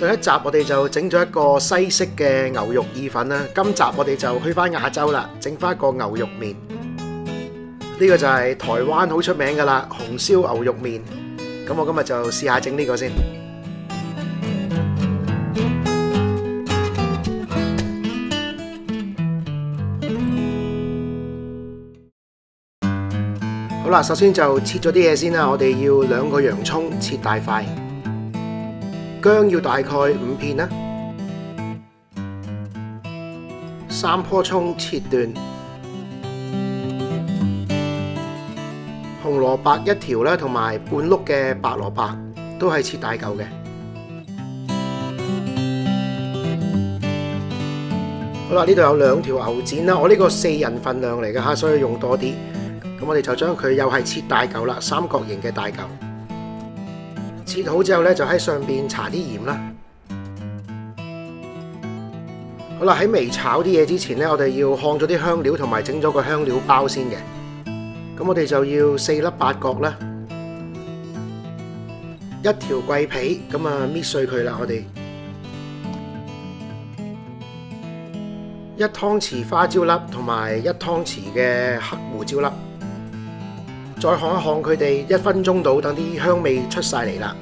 上一集我哋就整咗一個西式嘅牛肉意粉啦，今集我哋就去返亞洲啦，整返一個牛肉麵。呢個就係台灣好出名噶啦，紅燒牛肉麵。咁我今日就試下整呢個先。好啦，首先就切咗啲嘢先啦。我哋要2個洋葱切大塊，薑要大概5片啦，3棵葱切段，紅蘿蔔1條啦，同埋半碌嘅白蘿蔔都係切大嚿嘅。好啦，呢度有2條牛展啦，我呢個4人份量嚟嘅嚇，所以用多啲。咁我哋就將佢又係切大嚿啦，三角形嘅大嚿。切好之後呢，就喺上邊搽啲鹽啦。好啦，喺未炒啲嘢之前呢，我哋要烘咗啲香料同埋整咗個香料包先嘅。咁我哋就要4粒八角啦，1條桂皮，咁啊搣碎佢啦。我哋1湯匙花椒粒同埋1湯匙嘅黑胡椒粒。再烘一烘佢哋1分鐘到，等啲香味出晒嚟啦。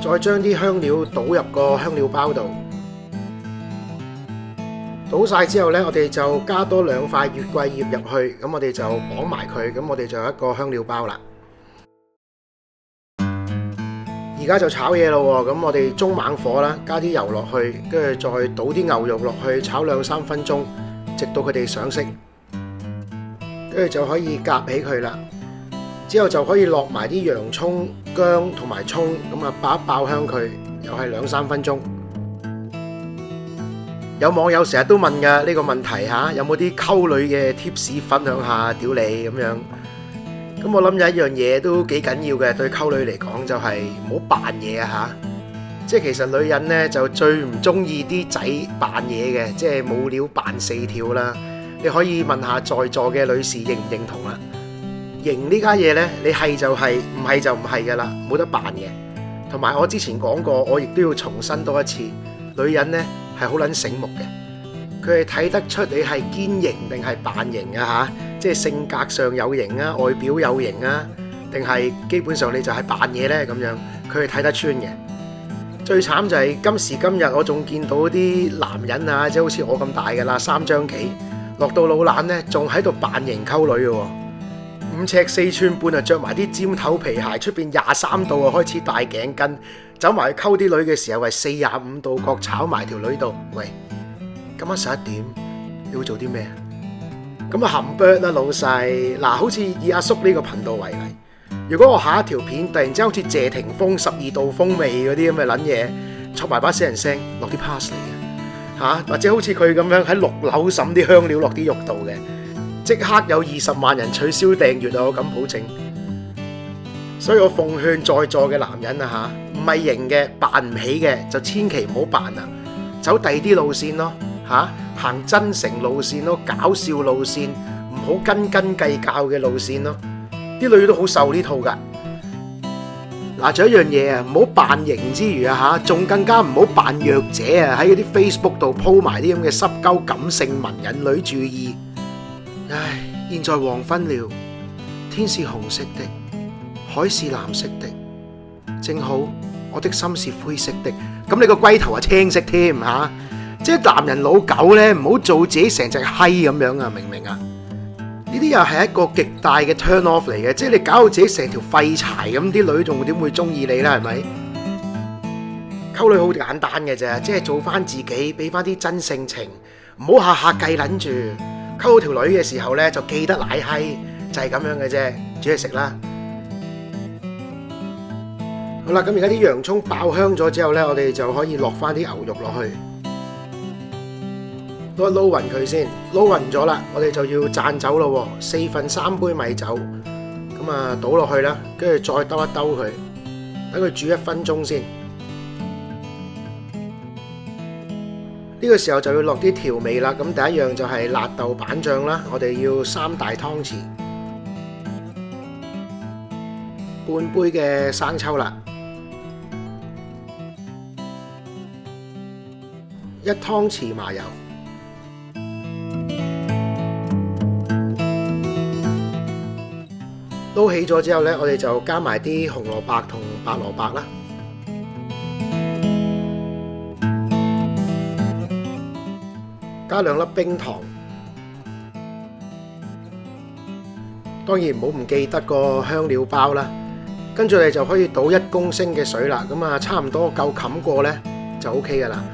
再將啲香料倒入個香料包度，倒晒之後呢，我哋就加多2塊月桂葉入去，咁我哋就綁埋佢，咁我哋就有一個香料包啦。而家就炒嘢咯喎，咁我哋中猛火啦，加啲油落去，跟住再倒啲牛肉落去，炒2-3分鐘，直到佢哋上色。跟住就可以夾起佢啦，之後就可以落埋啲洋葱、薑同埋葱，咁啊爆一爆香佢，又係2-3分鐘。有網友成日都問㗎呢個問題嚇，有冇啲溝女嘅 tips 分享下？屌你咁樣。咁我諗有一樣嘢都幾緊要嘅，對溝女嚟講就係唔好扮嘢啊嚇。即係其實女人呢就最唔中意啲仔扮嘢嘅，即係冇料扮4條啦。你可以問下在座嘅女士認唔認同啦？型呢家嘢呢，你係就係，唔係就唔係噶啦，冇得扮嘅。同埋我之前講過，我亦都要重申多一次，女人呢係好撚醒目嘅，佢係睇得出你係堅型定係扮型啊嚇，即係性格上有型啊，外表有型啊，定係基本上你就係扮嘢呢咁樣，佢係睇得穿嘅。最慘就係今時今日，我仲見到啲男人啊，即係好似我咁大噶啦，3張幾。落到老懶呢，仲喺度扮型溝女嘅喎，5尺4寸半啊，着埋啲尖頭皮鞋，出邊23度啊，開始戴頸巾，走埋去溝啲女嘅時候係45度角炒埋條女度。喂，今晚11點，你會做啲咩啊？咁啊含 bird 啦，老細。嗱，好似以阿叔呢個頻道為例，如果我下一條片突然之間好似謝霆鋒12度風味嗰啲咁嘅撚嘢，插埋把死人聲，落啲 pass 嚟嘅。或者好似佢咁樣喺6樓滲啲香料落啲肉度嘅，即刻有20萬人取消訂閱啊！我敢保證。所以我奉勸在座嘅男人啊嚇，唔係型嘅扮唔起嘅就千祈唔好扮啊，走第啲路線咯嚇，行真誠路線咯，搞笑路線，唔好斤斤計較嘅路線咯。啲女都好受呢套㗎。嗱，仲有一樣嘢啊，唔好扮型之餘啊嚇，仲更加唔好扮弱者啊！喺嗰啲 Facebook 度鋪埋啲咁嘅濕鳩感性文引女注意。唉，現在黃昏了，天是紅色的，海是藍色的，正好我的心是灰色的。咁你個龜頭啊青色添嚇，即係男人老狗咧，唔好做自己成隻閪咁樣啊！明唔明啊？呢啲又係一個極大嘅 turn off 嚟嘅，即係你搞到自己成條廢柴咁，啲女仲點會中意你啦？係咪？溝女好簡單嘅啫，即係做翻自己，俾翻啲真性情，唔好下下計撚住。溝到條女嘅時候呢，就記得奶閪，就係咁樣嘅啫。煮嘢食啦。好啦，咁而家啲洋葱爆香咗之後呢，我哋就可以落翻啲牛肉落去。撈勻佢先，撈勻咗啦，我哋就要讚酒咯喎，3/4杯米酒，咁啊倒落去啦，跟住再兜一兜佢，等佢煮1分鐘先。呢個時候就要落啲調味啦，咁第一樣就係辣豆瓣醬啦，我哋要3大湯匙，半杯嘅生抽啦。1湯匙麻油。撈起咗之後呢，我哋就加埋啲紅蘿蔔同白蘿蔔啦，加2粒冰糖。當然唔好唔記得個香料包啦。跟住你就可以倒1公升嘅水啦，咁啊差唔多夠冚過呢就 OK 噶啦。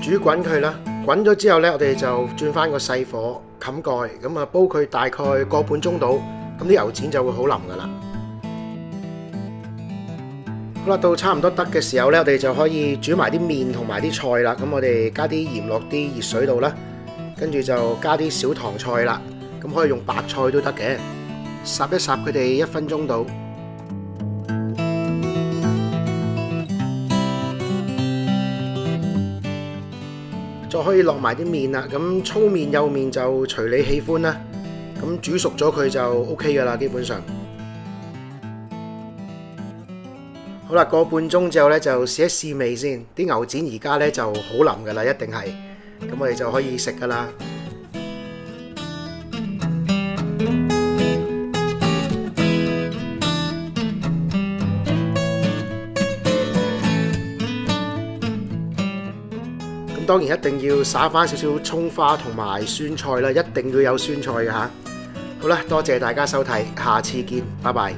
煮滾佢啦，滾咗之後呢，我哋就轉翻個細火冚蓋，咁啊煲佢大概個半鐘到，咁啲牛展就會好腍噶啦。好啦，到差唔多得嘅時候呢，我哋就可以煮埋啲麵同埋啲菜啦。咁我哋加啲鹽落啲熱水度啦，跟住就加啲小棠菜啦，咁可以用白菜都得嘅，烚一烚佢哋1分鐘到。就可以落埋啲麵啦，咁粗麵幼麵就隨你喜歡啦。咁煮熟咗佢就 OK 噶啦，基本上。好啦，個半鐘之後呢，就試一試味先。啲牛展而家呢就好腍噶啦，一定係。咁我哋就可以食噶啦。當然一定要撒翻少少蔥花同埋酸菜啦，一定要有酸菜嘅嚇。好啦，多謝大家收睇，下次見，拜拜。